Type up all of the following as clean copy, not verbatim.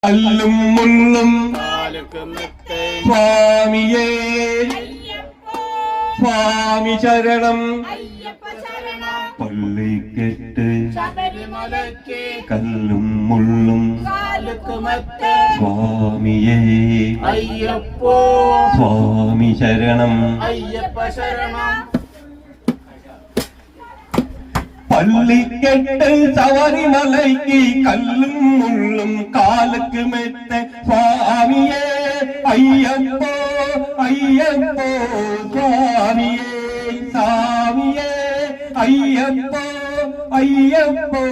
அல்லும் முள்ளும் சுவாமியே சுவாமி சரணம் பள்ளி கெட்டு கல்லும் முள்ளும் சுவாமியே ஐயப்போ சுவாமி சரணம் பள்ளி கெட்டு சபரிமலைக்கு கல்லும் முள்ளும் காலுக்கு மெத்த சுவாமியே ஐயப்போ ஐயப்போ சுவாமியே சாமியே ஐயப்போ ஐயப்போ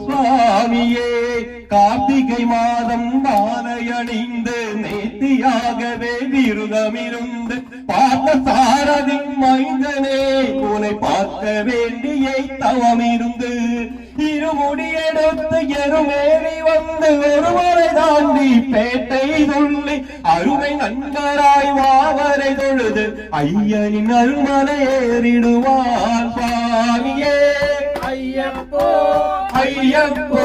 சுவாமியே கார்த்திகை மாதம் மாலையணிந்து நேர்த்தியாகவே விருதமிருந்து பார்த்த சாரதி மைந்தனே உன்னை பார்க்க வேண்டிய தவமிருந்து இருமுடியெடுத்து எருமேறி வந்து ஒருவரை தாண்டி பேட்டை துள்ளி அருமை நண்பராய் வாவரை தொழுது ஐயனின் அருமலை ஏறிடுவார் சுவாமியே ஐயப்போ ஐயப்போ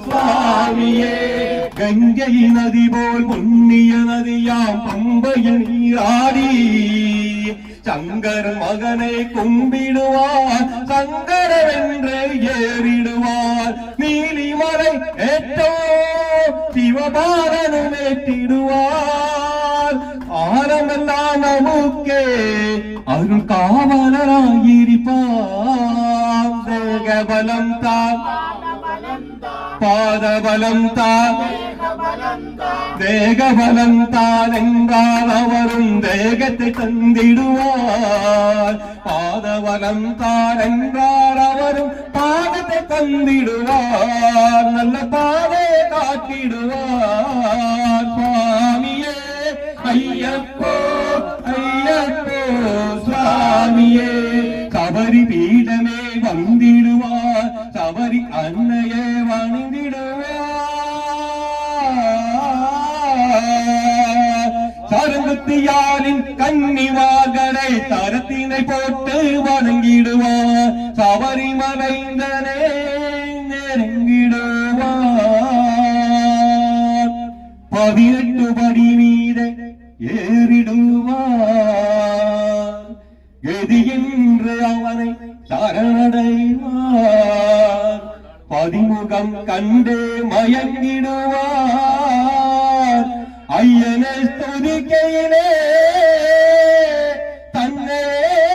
சுவாமியே கங்கை நதி போல் புண்ணிய நதியாம் பம்பையில் நீராடி சங்கர மகனை கும்பிடுவார் சங்கரவென்று ஏறிடுவார் நீலிமலை ஏற்றோ சிவபாரனும் ஏற்றிடுவார் ஆரமெல்லாம் நமக்கே அருள் காவலராயிருப்பார் தேகபலம் தான் பாதபலம் தான் தேகபலம் தான் என்றால் அவரும் தேகத்தை தந்திடுவார் பாதபலம் தான் என்றால் அவரும் பாதத்தை தந்திடுவார் நல்ல பாதையை காட்டிடுவார் சுவாமியே ஐயப்போ ஐயப்போ சுவாமியே சபரி பீடமே வந்திடுவார் சபரி அன்னையே சரங்குத்தியாரின் கன்னிமார்களை தரத்தினை போட்டு வணங்கிடுவார் சபரிமலைந்தனே நெருங்கிடுவார் 18 படி மீத ஏறிடுவார் கதி என்று அவனை சரணடைவார் பதிமுகம் கண்டு மயங்கிடுவார் ஐயனை ஸ்துதிக்கையிலே